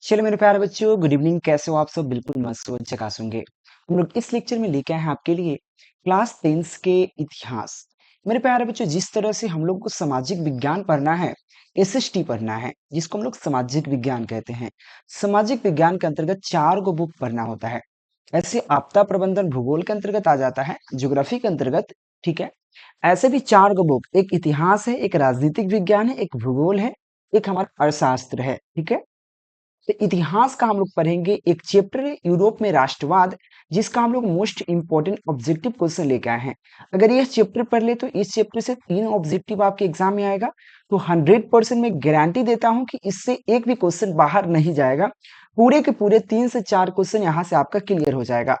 चलो मेरे प्यारे बच्चों, गुड इवनिंग। कैसे हो आप सब? बिल्कुल मस्त हो, झकास होंगे। हम लोग इस लेक्चर में लेके आए हैं आपके लिए क्लास 10 के इतिहास। मेरे प्यारे बच्चों, जिस तरह से हम लोग को सामाजिक विज्ञान पढ़ना है, एसएसटी पढ़ना है, जिसको हम लोग सामाजिक विज्ञान कहते हैं। सामाजिक विज्ञान के अंतर्गत 4 गो बुक पढ़ना होता है। ऐसे आपदा प्रबंधन भूगोल के अंतर्गत आ जाता है, ज्योग्राफी के अंतर्गत। ठीक है। ऐसे भी 4 गो बुक, एक इतिहास है, एक राजनीतिक विज्ञान है, एक भूगोल है, एक हमारा अर्थशास्त्र है। ठीक है। तो इतिहास का हम लोग पढ़ेंगे। एक चैप्टर है यूरोप में राष्ट्रवाद, जिसका हम लोग मोस्ट इंपॉर्टेंट ऑब्जेक्टिव क्वेश्चन लेके आए हैं। अगर ये चैप्टर पढ़ ले तो इस चैप्टर से 3 ऑब्जेक्टिव आपके एग्जाम में आएगा। तो 100% मैं गारंटी देता हूं कि इससे एक भी क्वेश्चन बाहर नहीं जाएगा। पूरे के पूरे 3 से 4 क्वेश्चन यहाँ से आपका क्लियर हो जाएगा।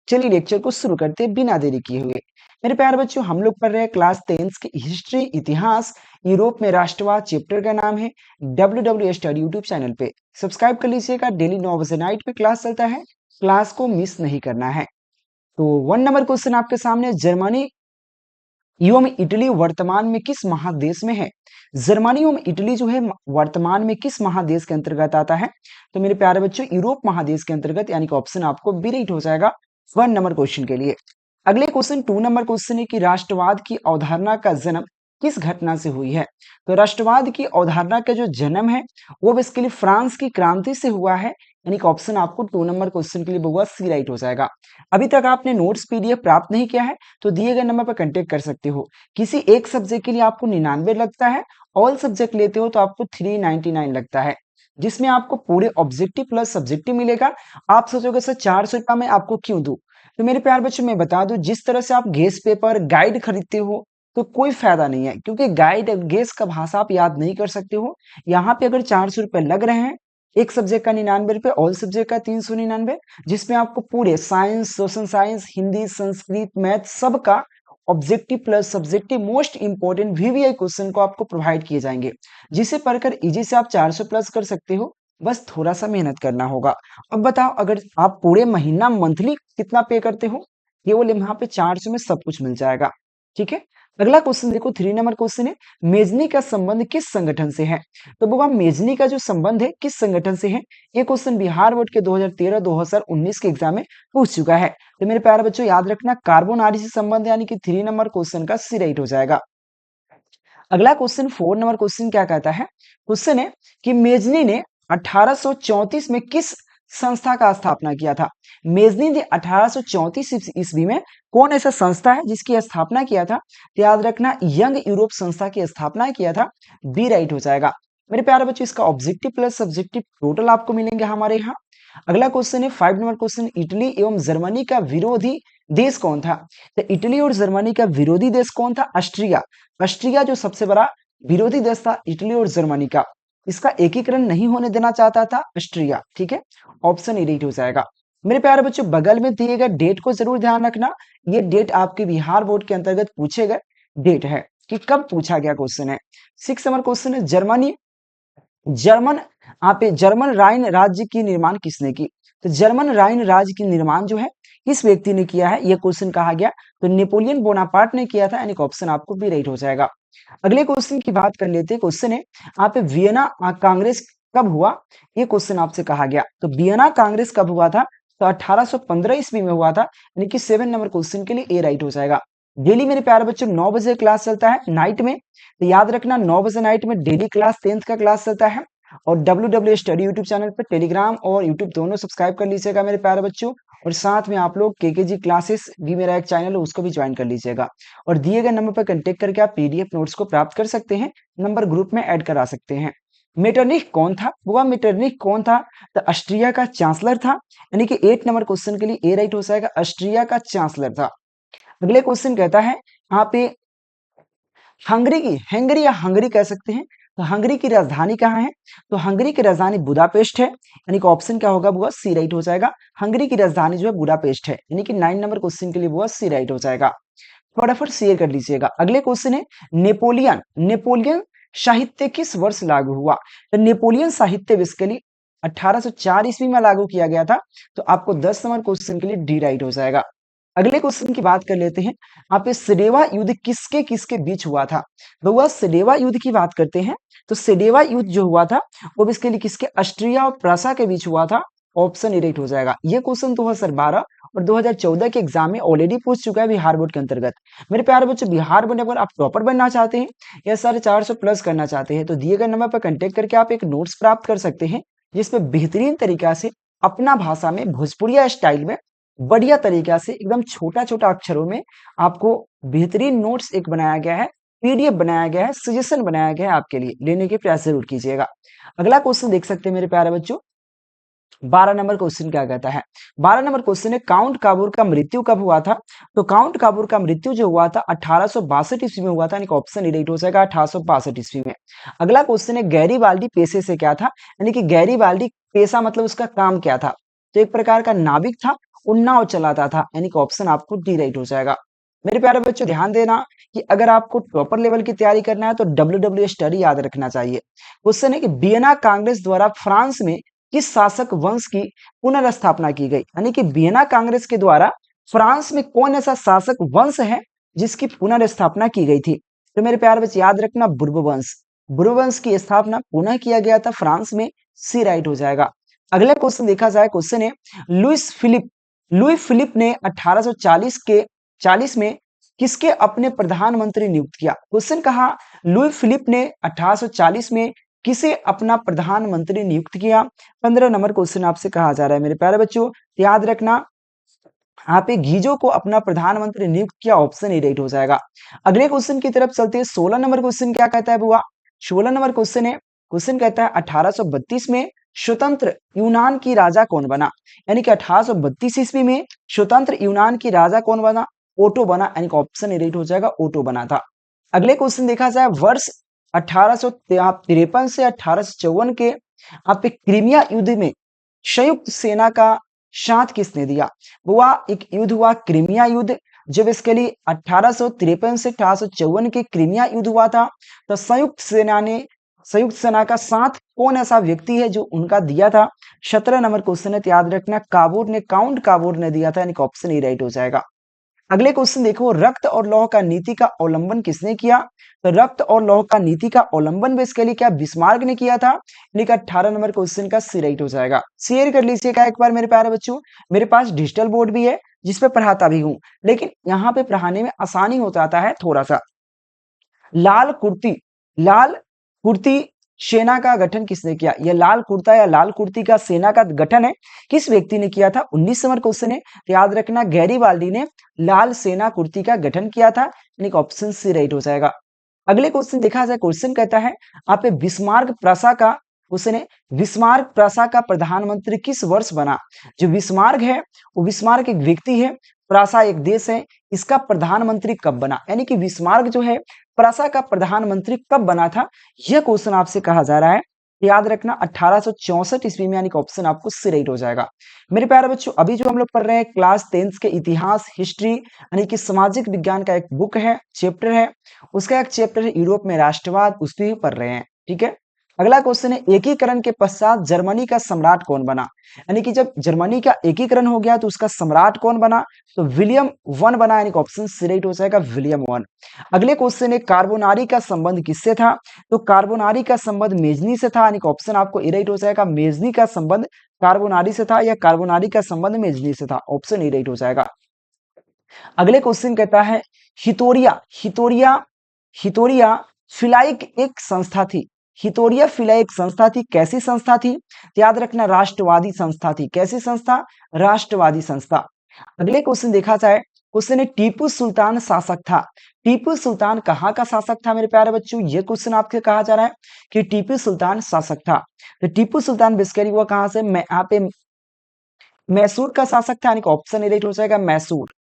चलिए लेक्चर को शुरू करते हैं बिना देरी किए हुए। मेरे प्यारे बच्चों, हम लोग पढ़ रहे हैं क्लास 10 की हिस्ट्री, इतिहास, यूरोप में राष्ट्रवाद। चैप्टर का नाम है WW स्टडी। यूट्यूब चैनल पे सब्सक्राइब कर लीजिएगा। डेली 9 बजे नाइट पे क्लास चलता है, क्लास को मिस नहीं करना है। तो 1 नंबर क्वेश्चन आपके सामने, जर्मनी एवं इटली वर्तमान में किस महादेश में है? जर्मनी एवं इटली जो है वर्तमान में किस महादेश के अंतर्गत आता है? तो मेरे प्यारे बच्चों, यूरोप महादेश के अंतर्गत, यानी कि ऑप्शन आपको बी राइट हो जाएगा 1 नंबर क्वेश्चन के लिए। अगले क्वेश्चन 2 नंबर क्वेश्चन है कि राष्ट्रवाद की अवधारणा का जन्म किस घटना से हुई है? तो राष्ट्रवाद की अवधारणा का जो जन्म है वो बेसिकली फ्रांस की क्रांति से हुआ है, यानी कि ऑप्शन आपको 2 नंबर क्वेश्चन के लिए होगा सी राइट हो जाएगा। अभी तक आपने नोट्स पीडीएफ प्राप्त नहीं किया है तो दिए गए नंबर पर कांटेक्ट कर सकते हो। किसी एक सब्जेक्ट के लिए आपको 99 लगता है, ऑल सब्जेक्ट लेते हो तो आपको 399 लगता है, जिसमें आपको पूरे ऑब्जेक्टिव प्लस सब्जेक्टिव मिलेगा। आप सोचोगे सर 400 रुपया में आपको क्यों दूं? तो मेरे प्यार बच्चों, मैं बता दूं, जिस तरह से आप गेस पेपर गाइड खरीदते हो तो कोई फायदा नहीं है, क्योंकि गाइड गेस का भाषा आप याद नहीं कर सकते हो। यहाँ पे अगर 400 रुपए लग रहे हैं, एक सब्जेक्ट का 99 रुपए, ऑल सब्जेक्ट का 399, जिसमें आपको पूरे science, social science, Hindi, Sanskrit, math सबका objective plus subjective most important VVI question को आपको प्रोवाइड किए जाएंगे, जिसे पढ़कर इजी से आप 400 प्लस कर सकते हो। बस थोड़ा सा मेहनत करना होगा। अब बताओ, अगर आप पूरे महीना मंथली कितना पे करते हो? केवल यहाँ पे 400 में सब कुछ मिल जाएगा। ठीक है। अगला क्वेश्चन देखो, 3 नंबर क्वेश्चन है, मेजनी का संबंध किस संगठन से है? तो बाबा, मेजनी का जो संबंध है किस संगठन से है? ये क्वेश्चन बिहार बोर्ड के 2013-2019 के एग्जाम में पूछ चुका है। तो मेरे प्यारे बच्चों याद रखना, कार्बन आदि से संबंध, यानी कि 3 नंबर क्वेश्चन का सी राइट हो जाएगा। अगला क्वेश्चन 4 नंबर क्वेश्चन क्या कहता है? क्वेश्चन है कि मेजनी ने 1834 में किस संस्था का स्थापना किया था? मेजनी ने 1834 ईस्वी में कौन ऐसा संस्था है जिसकी स्थापना किया था? तो याद रखना, यंग यूरोप संस्था की स्थापना किया था। बी राइट हो जाएगा। मेरे प्यारे बच्चों, इसका ऑब्जेक्टिव प्लस सब्जेक्टिव टोटल आपको मिलेंगे हमारे यहाँ। अगला क्वेश्चन है 5 नंबर क्वेश्चन, इटली एवं जर्मनी का विरोधी देश कौन था? तो इटली और जर्मनी का विरोधी देश कौन था? ऑस्ट्रिया। ऑस्ट्रिया जो सबसे बड़ा विरोधी देश था इटली और जर्मनी का, इसका एकीकरण नहीं होने देना चाहता था ऑस्ट्रिया। ठीक है। ऑप्शन ए राइट हो जाएगा। मेरे प्यारे बच्चों, बगल में दिए गए डेट को जरूर ध्यान रखना। ये डेट आपके बिहार बोर्ड के अंतर्गत पूछे गए डेट है कि कब पूछा गया क्वेश्चन है। 6 नंबर क्वेश्चन है, जर्मनी जर्मन यहाँ पे जर्मन राइन राज्य की निर्माण किसने की? तो जर्मन राइन राज्य की निर्माण जो है किस व्यक्ति ने किया है, यह क्वेश्चन कहा गया। तो नेपोलियन बोनापार्ट ने किया था, यानी कि ऑप्शन आपको बी राइट हो जाएगा। अगले क्वेश्चन की बात कर लेते हैं। क्वेश्चन है, यहाँ पे वियना कांग्रेस कब हुआ? ये क्वेश्चन आपसे कहा गया। तो वियना कांग्रेस कब हुआ था? तो 1815 ईस्वी में हुआ था, यानी कि 7 नंबर क्वेश्चन के लिए ए राइट हो जाएगा। डेली मेरे प्यारे बच्चों 9 बजे क्लास चलता है नाइट में, तो याद रखना 9 बजे नाइट में डेली क्लास 10th का क्लास चलता है। और WW स्टडी यूट्यूब चैनल पर टेलीग्राम और यूट्यूब दोनों सब्सक्राइब कर लीजिएगा मेरे प्यारे बच्चों। और साथ में आप लोग केकेजी क्लासेस भी मेरा एक चैनल है, उसको भी ज्वाइन कर लीजिएगा। और दिए गए नंबर पर कांटेक्ट करके आप पीडीएफ नोट्स को प्राप्त कर सकते हैं, नंबर ग्रुप में ऐड करा सकते हैं। मेटरनिख कौन था? वह मेटरनिख कौन था? तो ऑस्ट्रिया का चांसलर था, यानी कि 8 नंबर क्वेश्चन के लिए ए राइट हो जाएगा, ऑस्ट्रिया का चांसलर था। अगले क्वेश्चन कहता है, यहाँ पे हंगरी की, हंगरी या हंगरी कह सकते हैं, तो हंगरी की राजधानी कहाँ है? तो हंगरी की राजधानी बुडापेस्ट है, यानी कि ऑप्शन क्या होगा? वो सी राइट हो जाएगा। हंगरी की राजधानी जो है बुडापेस्ट है, यानी कि 9 नंबर क्वेश्चन के लिए वो सी राइट हो जाएगा। फटाफट शेयर कर लीजिएगा। अगले क्वेश्चन है, नेपोलियन नेपोलियन साहित्य किस वर्ष लागू हुआ? तो नेपोलियन साहित्य बेसिकली 1804 ईस्वी में लागू किया गया था। तो आपको 10 नंबर क्वेश्चन के लिए डी राइट हो जाएगा। अगले क्वेश्चन की बात कर लेते हैं। आप इस सिडेवा युद्ध किसके किसके बीच हुआ था? तो वह सिडेवा युद्ध की बात करते हैं। तो सिडेवा युद्ध जो हुआ था वो बेसिकली किसके, ऑस्ट्रिया और प्रसा के बीच हुआ था। ऑप्शन ए राइट हो जाएगा। ये क्वेश्चन 2012 और 2014 के एग्जाम में ऑलरेडी पूछ चुका है बिहार बोर्ड के अंतर्गत। मेरे प्यारे बच्चों, बिहार बोर्ड अगर आप टॉपर बनना चाहते हैं या 450 प्लस करना चाहते हैं तो दिए गए नंबर पर कांटेक्ट करके आप एक नोट्स प्राप्त कर सकते हैं, जिसमें बेहतरीन तरीका से अपना भाषा में भोजपुरिया स्टाइल में बढ़िया तरीका से एकदम छोटा छोटा अक्षरों में आपको बेहतरीन नोट्स एक बनाया गया है, पीडीएफ बनाया गया है, सजेशन बनाया गया है आपके लिए। लेने के प्रयास जरूर कीजिएगा। अगला क्वेश्चन देख सकते हैं मेरे प्यारे बच्चों। 12 नंबर क्वेश्चन क्या कहता है? 12 नंबर क्वेश्चन है, काउंट काबूर का मृत्यु कब हुआ था? तो काउंट काबूर का मृत्यु जो हुआ था 1862 ईस्वी में हुआ था, यानी कि ऑप्शन राइट हो जाएगा 1862 ईस्वी में। अगला क्वेश्चन है, गैरीबाल्डी पेशे से क्या था? यानी कि गैरीबाल्डी पेशा मतलब उसका काम क्या था? तो एक प्रकार का नाविक था, उन्नाव चलाता था, यानी कि ऑप्शन आपको डी राइट हो जाएगा। मेरे प्यारे बच्चों, ध्यान देना कि अगर आपको टॉपर लेवल की तैयारी करना है तो डब्ल्यू स्टडी याद रखना चाहिए। क्वेश्चन है कि वियना कांग्रेस द्वारा फ्रांस में किस शासक वंश की पुनर्स्थापना की गई? यानी कि वियना कांग्रेस के द्वारा फ्रांस में कौन ऐसा शासक वंश है जिसकी पुनर्स्थापना की गई थी? तो मेरे प्यारे बच्चे याद रखना, बुर्ब वंश। बुर्ब वंश की स्थापना पुनः किया गया था फ्रांस में, सी राइट हो जाएगा। अगला क्वेश्चन देखा जाए। क्वेश्चन है, लुइस फिलिप लुई फिलिप ने 1840 में किसके अपने प्रधानमंत्री नियुक्त किया? क्वेश्चन कहा, लुई फिलिप ने 1840 में किसे अपना प्रधानमंत्री नियुक्त किया? 15 नंबर क्वेश्चन आपसे कहा जा रहा है मेरे प्यारे बच्चों, याद रखना आप एक गीजो को अपना प्रधानमंत्री नियुक्त किया, ऑप्शन ए राइट हो जाएगा। अगले क्वेश्चन की तरफ चलते हैं। 16 नंबर क्वेश्चन क्या कहता है बुआ? 16 नंबर क्वेश्चन है, क्वेश्चन कहता है 1832 में स्वतंत्र यूनान की राजा कौन बना? यानी कि 1832 ईस्वी में स्वतंत्र यूनान की राजा कौन बना? ओटो बना, यानी कि ऑप्शन ए राइट हो जाएगा, ओटो बना था। अगले क्वेश्चन देखा जाए, वर्ष 1853 से 1854 के आप एक क्रीमिया युद्ध में संयुक्त सेना का साथ किसने दिया? हुआ एक युद्ध हुआ क्रीमिया युद्ध, जो बेसिकली 1853 से 1854 के क्रीमिया युद्ध हुआ था। तो संयुक्त सेना का साथ कौन ऐसा व्यक्ति है जो उनका दिया था? 17 नंबर क्वेश्चन है, तो याद रखना काबूर ने, काउंट काबूर ने दिया था, यानी कि ऑप्शन ए राइट हो जाएगा। अगले क्वेश्चन देखो, रक्त और लौह का नीति का अवलंबन किसने किया? तो रक्त और लौह का नीति का अवलंबन बेसिकली क्या बिस्मार्क ने किया था, यानी कि 18 नंबर क्वेश्चन का सी राइट हो जाएगा। शेयर कर लीजिएगा एक बार मेरे प्यारे बच्चों। मेरे पास डिजिटल बोर्ड भी है जिसपे पढ़ाता भी हूँ, लेकिन यहाँ पे पढ़ाने में आसानी हो जाता है थोड़ा सा। लाल कुर्ती सेना का गठन किसने किया? यह लाल कुर्ता या लाल कुर्ती का सेना का गठन है, किस व्यक्ति ने किया था? 19 नंबर क्वेश्चन है, तो याद रखना गैरीबाल्डी ने लाल सेना कुर्ती का गठन किया था, यानी कि ऑप्शन सी राइट हो जाएगा। अगले क्वेश्चन देखा जाए। क्वेश्चन कहता है, आप बिस्मार्क प्रासा का, क्वेश्चन है, बिस्मार्क प्रासा का प्रधानमंत्री किस वर्ष बना? जो बिस्मार्क है वो बिस्मार्क एक व्यक्ति है, प्रासा एक देश है, इसका प्रधानमंत्री कब बना? यानी कि बिस्मार्क जो है प्रासा का प्रधानमंत्री कब बना था, यह क्वेश्चन आपसे कहा जा रहा है। याद रखना 1864 ईस्वी में, यानी कि ऑप्शन आपको सी राइट हो जाएगा। मेरे प्यारे बच्चों, अभी जो हम लोग पढ़ रहे हैं क्लास 10 के इतिहास हिस्ट्री, यानी कि सामाजिक विज्ञान का एक बुक है, चैप्टर है, उसका एक चैप्टर है यूरोप में राष्ट्रवाद, उस पर भी पढ़ रहे हैं। ठीक है। अगला क्वेश्चन है, एकीकरण के पश्चात जर्मनी का सम्राट कौन बना? यानी कि जब जर्मनी का एकीकरण हो गया तो उसका सम्राट कौन बना? तो विलियम वन बना, यानी कि ऑप्शन सी राइट हो जाएगा, विलियम वन। अगले क्वेश्चन है, कार्बोनारी का संबंध किससे था? तो कार्बोनारी का संबंध मेजनी से था, यानी कि ऑप्शन आपको ए राइट हो जाएगा, मेजनी का संबंध कार्बोनारी से था या कार्बोनारी का संबंध मेजनी से था, ऑप्शन ए राइट हो जाएगा। अगले क्वेश्चन कहता है, हितोरिया हितोरिया हितोरिया फिलाइक एक संस्था थी। हितोरिया फिलाई एक संस्था थी, कैसी संस्था थी? याद रखना राष्ट्रवादी संस्था थी। कैसी संस्था? राष्ट्रवादी संस्था। अगले क्वेश्चन देखा जाए। क्वेश्चन है, टीपू सुल्तान शासक था। टीपू सुल्तान कहाँ का शासक था मेरे प्यारे बच्चों? ये क्वेश्चन आपके कहा जा रहा है कि टीपू सुल्तान शासक था। तो टीपू सुल्तान बेसिकली हुआ कहां से? मैं यहाँ पे मैसूर का शासक था, यानी कि ऑप्शन ए राइट हो जाएगा, मैसूर।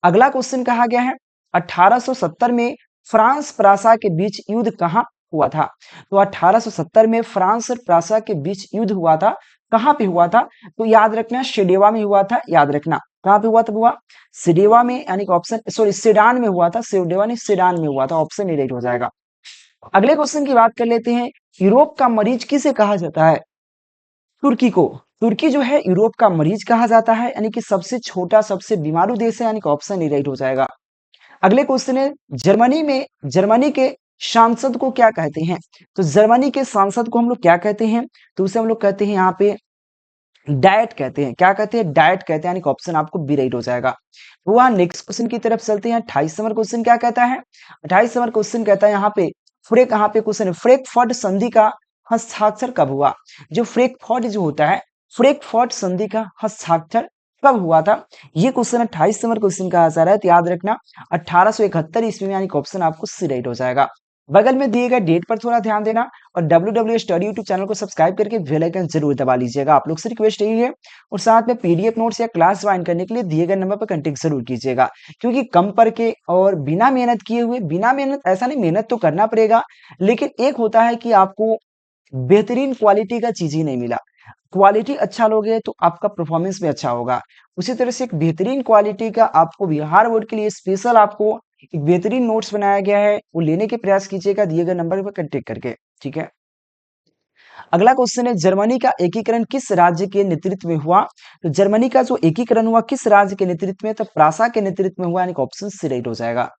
अगला क्वेश्चन कहा गया है, 1870 में फ्रांस प्रासा के बीच युद्ध कहां हुआ था? तो 1870 में फ्रांस और प्रासा के बीच युद्ध हुआ था, कहां पे हुआ था? तो याद रखना सिडेवा में हुआ था। याद रखना कहां पे हुआ था हुआ? सिडेवा में, यानी कि ऑप्शन सॉरी सिडान में हुआ था, सिडेवा नहीं सिडान में हुआ था, ऑप्शन ए राइट हो जाएगा। अगले क्वेश्चन की बात कर लेते हैं, यूरोप का मरीज किसे कहा जाता है? तुर्की को। तुर्की जो है यूरोप का मरीज कहा जाता है, यानी कि सबसे छोटा सबसे बीमारू देश है, यानी कि ऑप्शन ए राइट हो जाएगा। अगले क्वेश्चन है, जर्मनी के सांसद को क्या कहते हैं? तो जर्मनी के सांसद को हम लोग क्या कहते हैं? तो उसे हम लोग कहते हैं यहाँ पे डाइट कहते हैं। क्या कहते हैं? डाइट कहते हैं, यानी कि ऑप्शन आपको बी राइट हो जाएगा। वह नेक्स्ट क्वेश्चन की तरफ चलते हैं। 28 नंबर क्वेश्चन क्या कहता है? 28 नंबर क्वेश्चन कहता है यहाँ पे यहाँ पे क्वेश्चन है, फ्रैंकफर्ट संधि का हस्ताक्षर कब हुआ? जो फ्रैंकफर्ट जो होता है, फ्रैंकफर्ट संधि का हस्ताक्षर कब हुआ था? ये क्वेश्चन 28 नंबर क्वेश्चन का आंसर है, तो याद रखना 1871 ईस्वी में, यानी कि ऑप्शन आपको सी राइट हो जाएगा। बगल में दिए गए डेट पर थोड़ा ध्यान देना और डब्ल्यू स्टडी यूट्यूब चैनल को सब्सक्राइब करके बेल आइकन जरूर दबा लीजिएगा। आप लोग से रिक्वेस्ट यही है, और साथ में पीडीएफ नोट्स या क्लास ज्वाइन करने के लिए दिए गए नंबर पर कांटेक्ट जरूर कीजिएगा, क्योंकि कम पढ़ के और बिना मेहनत किए हुए, बिना मेहनत ऐसा नहीं, मेहनत तो करना पड़ेगा, लेकिन एक होता है कि आपको बेहतरीन क्वालिटी का चीज ही नहीं मिला। क्वालिटी अच्छा लोगे तो आपका परफॉर्मेंस भी अच्छा होगा। उसी तरह से एक बेहतरीन क्वालिटी का आपको बिहार बोर्ड के लिए स्पेशल आपको एक बेहतरीन नोट्स बनाया गया है, वो लेने के प्रयास कीजिएगा दिए गए नंबर पर कांटेक्ट करके। ठीक है, अगला क्वेश्चन है, जर्मनी का एकीकरण किस राज्य के नेतृत्व में हुआ? तो जर्मनी का जो एकीकरण हुआ किस राज्य के नेतृत्व में? तो प्रासा के नेतृत्व में हुआ, यानी कि ऑप्शन सी राइट हो जाएगा।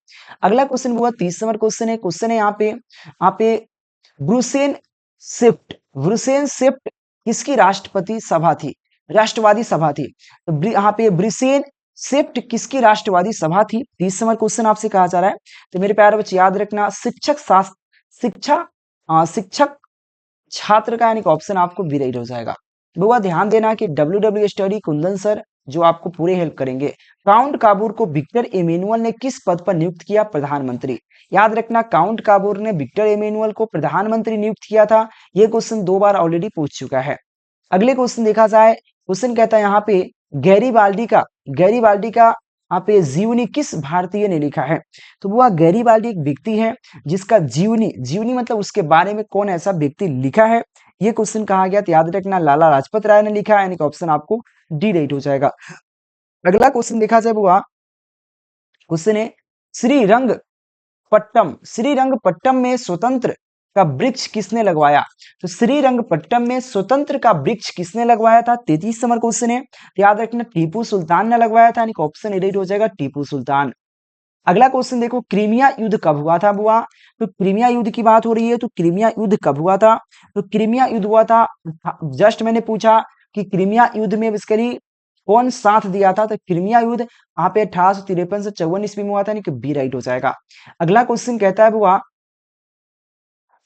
अगला क्वेश्चन हुआ 30 नंबर क्वेश्चन है यहाँ पे ब्रुसेन ब्रुसेन शिफ्ट किसकी राष्ट्रपति सभा थी? राष्ट्रवादी सभा थी। तो यहाँ पे ब्रिसेन शिफ्ट किसकी राष्ट्रवादी सभा थी? 30 नंबर क्वेश्चन आपसे कहा जा रहा है। तो मेरे प्यारे बच्चे याद रखना, शिक्षक शास्त्र शिक्षक छात्र का, यानी कि ऑप्शन आपको बी राइट हो जाएगा। बुआ ध्यान देना कि डब्ल्यू स्टडी कुंदन सर जो आपको पूरे हेल्प करेंगे। काउंट काबूर को विक्टर एमेनुअल ने किस पद पर नियुक्त किया? प्रधानमंत्री। याद रखना, काउंट काबूर ने विक्टर एमेनुअल को प्रधानमंत्री नियुक्त किया था। यह क्वेश्चन 2 बार ऑलरेडी पूछ चुका है। अगले क्वेश्चन देखा जाए, क्वेश्चन कहता है यहाँ पे गैरी बाल्डी का यहाँ पे जीवनी किस भारतीय ने लिखा है? तो वह गैरीबाल्डी एक व्यक्ति है जिसका जीवनी मतलब उसके बारे में कौन ऐसा व्यक्ति लिखा है, ये क्वेश्चन कहा गया। तो याद रखना, लाला लाजपत राय ने लिखा है, यानी कि ऑप्शन आपको डी राइट हो जाएगा। अगला क्वेश्चन देखा जाए, वो क्वेश्चन है, श्रीरंगपट्टम में स्वतंत्र का वृक्ष किसने लगवाया? तो श्रीरंगपट्टम में स्वतंत्र का वृक्ष किसने लगवाया था? 33 नंबर क्वेश्चन है, याद रखना टीपू सुल्तान ने लगवाया था, यानी कि ऑप्शन राइट हो जाएगा, टीपू सुल्तान। अगला क्वेश्चन देखो, क्रीमिया युद्ध कब हुआ था बुआ? तो क्रीमिया युद्ध की बात हो रही है, तो क्रीमिया युद्ध कब हुआ था? तो क्रीमिया युद्ध हुआ था, जस्ट मैंने पूछा कि क्रीमिया युद्ध में बेसिकली कौन साथ दिया था? तो क्रीमिया युद्ध यहाँ पे 1853 से 54 ईस्वी में हुआ था, यानी कि बी राइट हो जाएगा। अगला क्वेश्चन कहता है बुआ,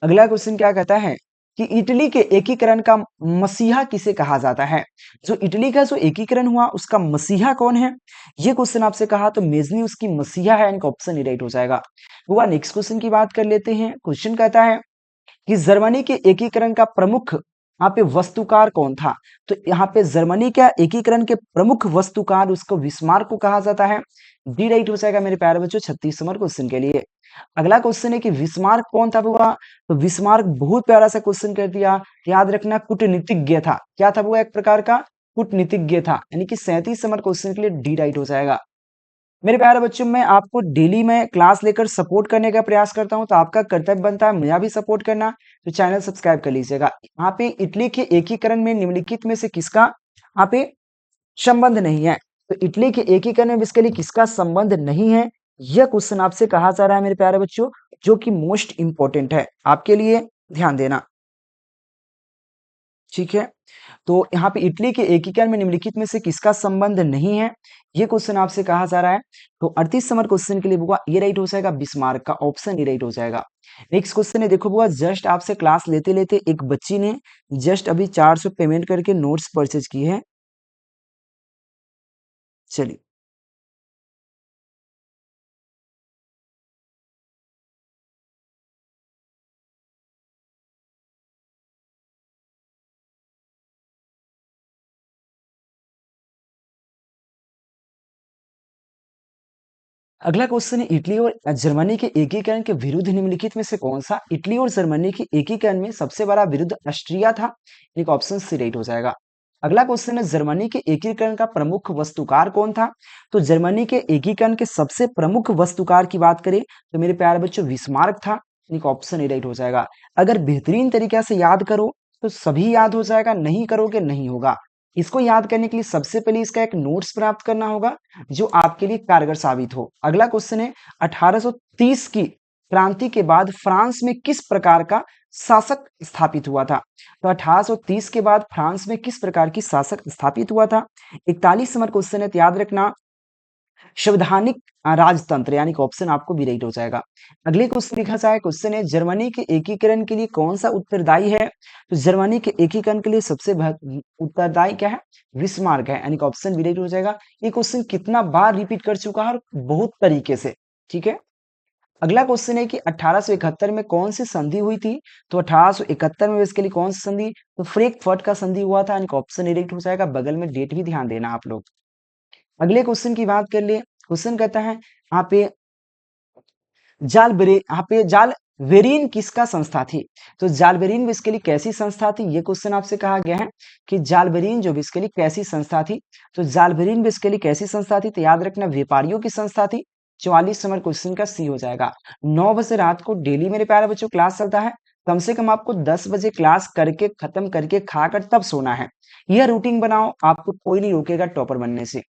अगला क्वेश्चन क्या कहता है कि इटली के एकीकरण का मसीहा किसे कहा जाता है? जो इटली का जो एकीकरण हुआ उसका मसीहा कौन है? ये क्वेश्चन आपसे कहा, तो मेजनी उसकी मसीहा है, यानी कि ऑप्शन राइट हो जाएगा। हुआ नेक्स्ट क्वेश्चन की बात कर लेते हैं। क्वेश्चन कहता है कि जर्मनी के एकीकरण का प्रमुख यहाँ पे वस्तुकार कौन था? तो यहाँ पे जर्मनी का एकीकरण के प्रमुख वस्तुकार उसको बिस्मार्क को कहा जाता है। डी राइट हो जाएगा मेरे प्यारे बच्चों 36 नंबर क्वेश्चन के लिए। अगला क्वेश्चन है कि बिस्मार्क कौन था बुआ? तो बिस्मार्क बहुत प्यारा सा क्वेश्चन कर दिया, याद रखना कूटनीतिज्ञ था। क्या था वो? एक प्रकार का कूटनीतिज्ञ था, यानी कि 37 नंबर क्वेश्चन के लिए डी राइट हो जाएगा। मेरे प्यारे बच्चों, मैं आपको डेली में क्लास लेकर सपोर्ट करने का प्रयास करता हूं, तो आपका कर्तव्य बनता है मेरा भी सपोर्ट करना, तो चैनल सब्सक्राइब कर लीजिएगा। यहाँ पे इटली के एकीकरण में निम्नलिखित में से किसका यहाँ पे संबंध नहीं है? तो इटली के एकीकरण में बेसिकली किसका संबंध नहीं है, यह क्वेश्चन आपसे कहा जा रहा है मेरे प्यारे बच्चों, जो कि मोस्ट इंपॉर्टेंट है आपके लिए, ध्यान देना। ठीक है, तो यहाँ पे इटली के एकीकरण में निम्नलिखित में से किसका संबंध नहीं है, ये क्वेश्चन आपसे कहा जा रहा है। तो 38 नंबर क्वेश्चन के लिए बुआ ये राइट हो जाएगा, बिस्मार्क का ऑप्शन ये राइट हो जाएगा। नेक्स्ट क्वेश्चन है, देखो बुआ, जस्ट आपसे क्लास लेते लेते एक बच्ची ने जस्ट अभी 400 पेमेंट करके नोट्स परचेज की है। चलिए, अगला क्वेश्चन है, इटली और जर्मनी के एकीकरण के विरुद्ध निम्नलिखित में से कौन सा? इटली और जर्मनी के एकीकरण में सबसे बड़ा विरुद्ध ऑस्ट्रिया था, एक ऑप्शन सी राइट हो जाएगा। अगला क्वेश्चन है, जर्मनी के एकीकरण का प्रमुख वस्तुकार कौन था? तो जर्मनी के एकीकरण के सबसे प्रमुख वस्तुकार की बात करें तो मेरे प्यारे बच्चों बिस्मार्क था, एक ऑप्शन ए राइट हो जाएगा। अगर बेहतरीन तरीके से याद करो तो सभी याद हो जाएगा, नहीं करोगे नहीं होगा। इसको याद करने के लिए सबसे पहले इसका एक नोट्स प्राप्त करना होगा जो आपके लिए कारगर साबित हो। अगला क्वेश्चन है 1830 की क्रांति के बाद फ्रांस में किस प्रकार का शासक स्थापित हुआ था? तो 1830 के बाद फ्रांस में किस प्रकार की शासक स्थापित हुआ था? 41 नंबर क्वेश्चन है, तो याद रखना संवैधानिक राजतंत्र, यानी कि ऑप्शन आपको बी राइट हो जाएगा। अगले क्वेश्चन लिखा जाए, क्वेश्चन है जर्मनी के एकीकरण के लिए कौन सा उत्तरदायी है? तो जर्मनी के एकीकरण के लिए सबसे उत्तरदायी क्या है? बिस्मार्क है, यानी कि ऑप्शन बी राइट हो जाएगा। ये क्वेश्चन कितना बार रिपीट कर चुका है और बहुत तरीके से, ठीक है। अगला क्वेश्चन है कि 1871 में कौन सी संधि हुई थी? तो 1871 में इसके लिए कौन सी संधि? तो फ्रैंकफर्ट का संधि हुआ था, यानी कि ऑप्शन राइट हो जाएगा। बगल में डेट भी ध्यान देना आप लोग। अगले क्वेश्चन की बात कर लिए। क्वेश्चन कहता है यहाँ पे जालबेरीन किसका संस्था थी? तो जालबेरीन बेसिकली कैसी संस्था थी? ये क्वेश्चन आपसे कहा गया है कि जालबेरीन जो बेसिकली कैसी संस्था थी? तो जालबेरीन बेसिकली कैसी संस्था थी? तो याद रखना व्यापारियों की संस्था थी। 44 नंबर क्वेश्चन का सी हो जाएगा। 9 बजे रात को डेली मेरे प्यारे बच्चों क्लास चलता है। कम से कम आपको 10 बजे क्लास करके खत्म करके खाकर तब सोना है। यह रूटीन बनाओ, आपको कोई नहीं रोकेगा टॉपर बनने से।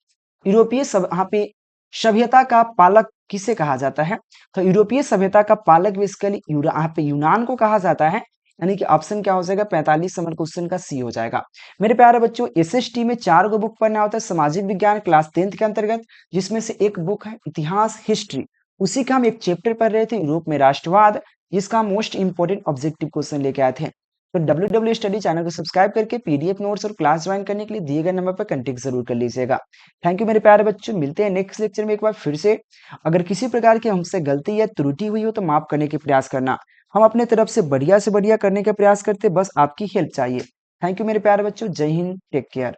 यूरोपीय सब यहाँ पे सभ्यता का पालक किसे कहा जाता है? तो यूरोपीय सभ्यता का पालक बेसिकली यहाँ पे यूनान को कहा जाता है, यानी कि ऑप्शन क्या हो जाएगा? 45 नंबर क्वेश्चन का सी हो जाएगा। मेरे प्यारे बच्चों एसएसटी में 4 गो बुक पढ़ना होता है सामाजिक विज्ञान क्लास 10th के अंतर्गत, जिसमें से एक बुक है इतिहास हिस्ट्री। उसी का हम एक चैप्टर पढ़ रहे थे यूरोप में राष्ट्रवाद, जिसका मोस्ट इंपोर्टेंट ऑब्जेक्टिव क्वेश्चन लेके आए थे। तो डब्ल्यू स्टडी चैनल को सब्सक्राइब करके पीडीएफ नोट्स और क्लास ज्वाइन करने के लिए दिए गए नंबर पर कंटेक्ट जरूर कर लीजिएगा। थैंक यू मेरे प्यारे बच्चों, मिलते हैं नेक्स्ट लेक्चर में एक बार फिर से। अगर किसी प्रकार की हमसे गलती या त्रुटि हुई हो तो माफ करने के प्रयास करना। हम अपने तरफ से बढ़िया करने का प्रयास करते, बस आपकी हेल्प चाहिए। थैंक यू मेरे प्यारे बच्चों, जय हिंद, टेक केयर।